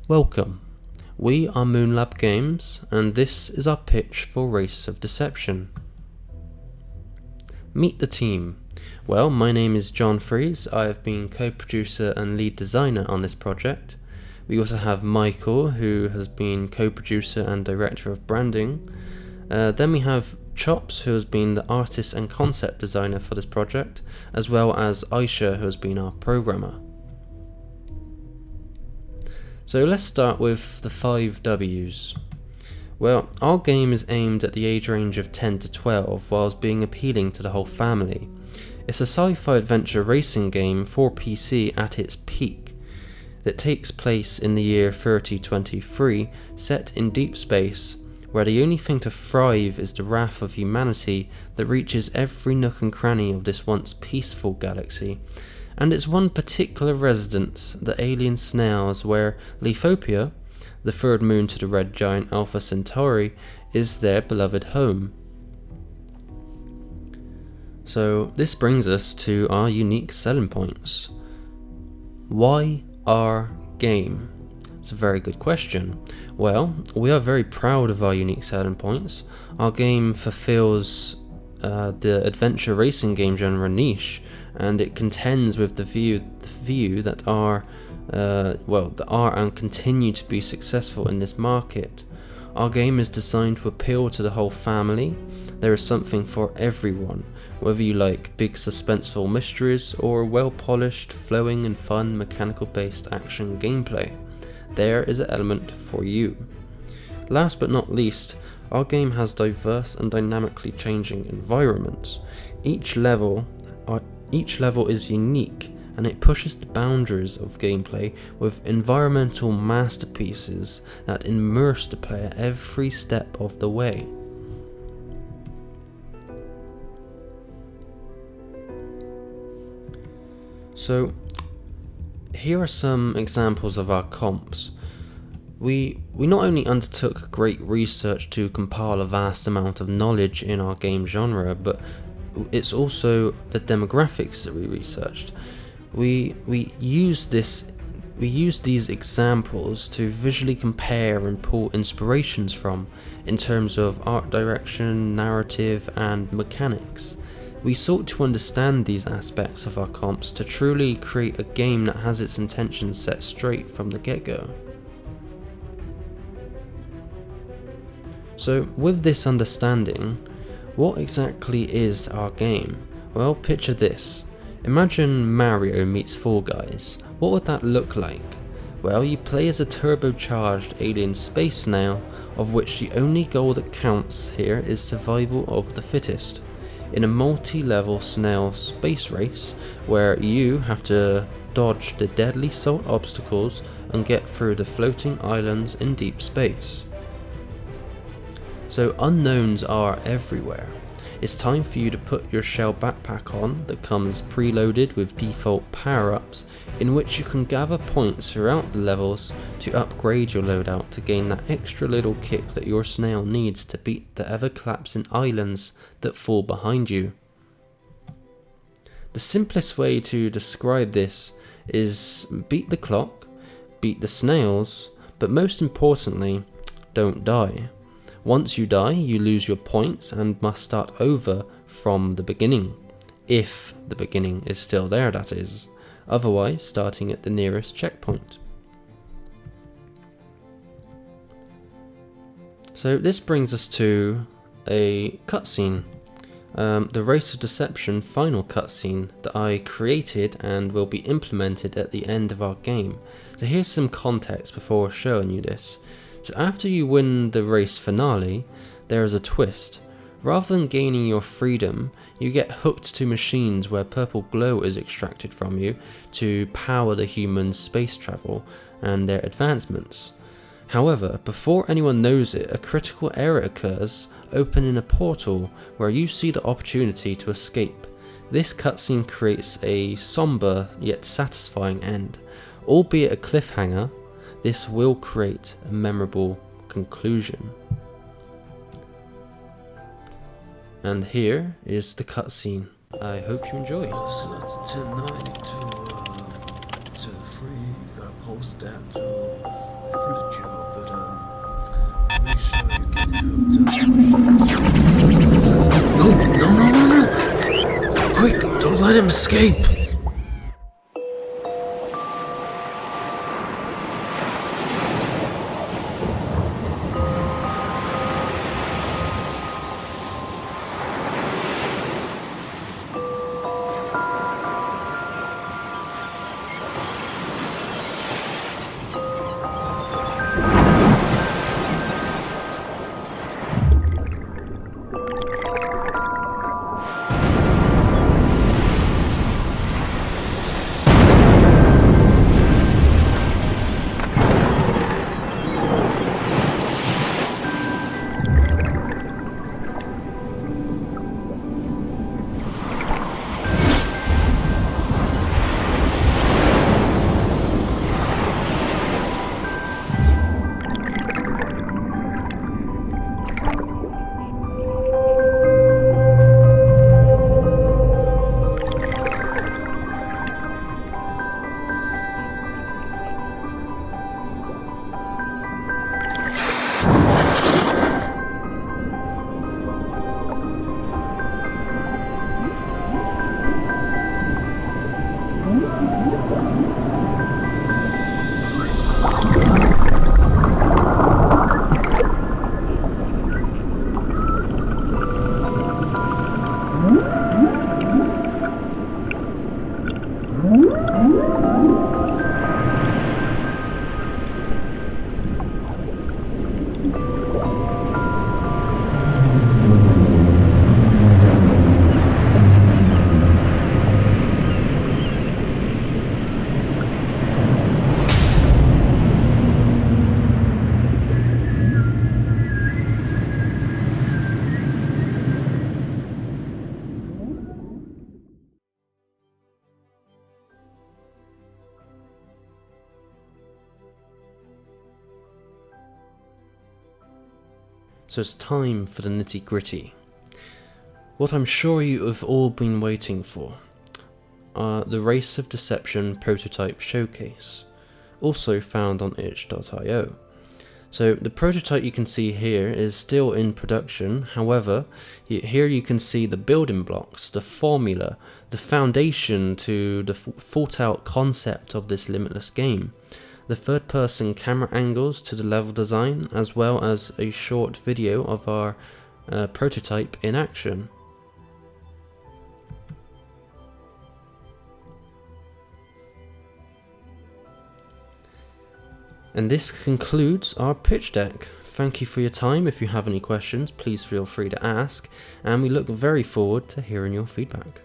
Welcome. We are Moonlab Games, and this is our pitch for Race of Deception. Meet the team. Well, my name is John Fries. I have been co-producer and lead designer on this project. We also have Michael, who has been co-producer and director of branding. Then we have Chops, who has been the artist and concept designer for this project, as well as Aisha, who has been our programmer. So let's start with the 5 W's. Well, our game is aimed at the age range of 10 to 12 whilst being appealing to the whole family. It's a sci-fi adventure racing game for PC at its peak that takes place in the year 3023, set in deep space, where the only thing to thrive is the wrath of humanity that reaches every nook and cranny of this once peaceful galaxy. And it's one particular residence, the alien snails, where Lithopia, the third moon to the red giant Alpha Centauri, is their beloved home. So this brings us to our unique selling points. Why our game? It's a very good question. Well, we are very proud of our unique selling points. Our game fulfills the adventure racing game genre niche, and it contends with the view that are and continue to be successful in this market. Our game is designed to appeal to the whole family. There is something for everyone, whether you like big suspenseful mysteries or well-polished, flowing and fun mechanical-based action gameplay. There is an element for you. Last but not least, our game has diverse and dynamically changing environments. Each level is unique, and it pushes the boundaries of gameplay with environmental masterpieces that immerse the player every step of the way. So, here are some examples of our comps. We not only undertook great research to compile a vast amount of knowledge in our game genre, but it's also the demographics that we researched. We use these examples to visually compare and pull inspirations from in terms of art direction, narrative, and mechanics. We sought to understand these aspects of our comps to truly create a game that has its intentions set straight from the get-go. So with this understanding, what exactly is our game? Well, picture this. Imagine Mario meets Fall Guys. What would that look like? Well, you play as a turbocharged alien space snail, of which the only goal that counts here is survival of the fittest, in a multi-level snail space race where you have to dodge the deadly salt obstacles and get through the floating islands in deep space. So unknowns are everywhere. It's time for you to put your shell backpack on that comes preloaded with default power-ups, in which you can gather points throughout the levels to upgrade your loadout to gain that extra little kick that your snail needs to beat the ever-collapsing islands that fall behind you. The simplest way to describe this is beat the clock, beat the snails, but most importantly, don't die. Once you die, you lose your points and must start over from the beginning. If the beginning is still there, that is. Otherwise, starting at the nearest checkpoint. So this brings us to a cutscene. The Race of Deception final cutscene that I created and will be implemented at the end of our game. So here's some context before showing you this. So after you win the race finale, there is a twist. Rather than gaining your freedom, you get hooked to machines where purple glow is extracted from you to power the human space travel and their advancements. However, before anyone knows it, a critical error occurs, opening a portal where you see the opportunity to escape. This cutscene creates a somber yet satisfying end. Albeit a cliffhanger, this will create a memorable conclusion. And here is the cutscene. I hope you enjoy. So it's 10:90 to 3, gotta post that too. him escape! So it's time for the nitty gritty. What I'm sure you have all been waiting for. The Race of Deception prototype showcase, also found on itch.io. So the prototype you can see here is still in production. However, here you can see the building blocks, the formula, the foundation to the thought out concept of this limitless game, the third person camera angles to the level design, as well as a short video of our prototype in action. And this concludes our pitch deck. Thank you for your time. If you have any questions, please feel free to ask, and we look very forward to hearing your feedback.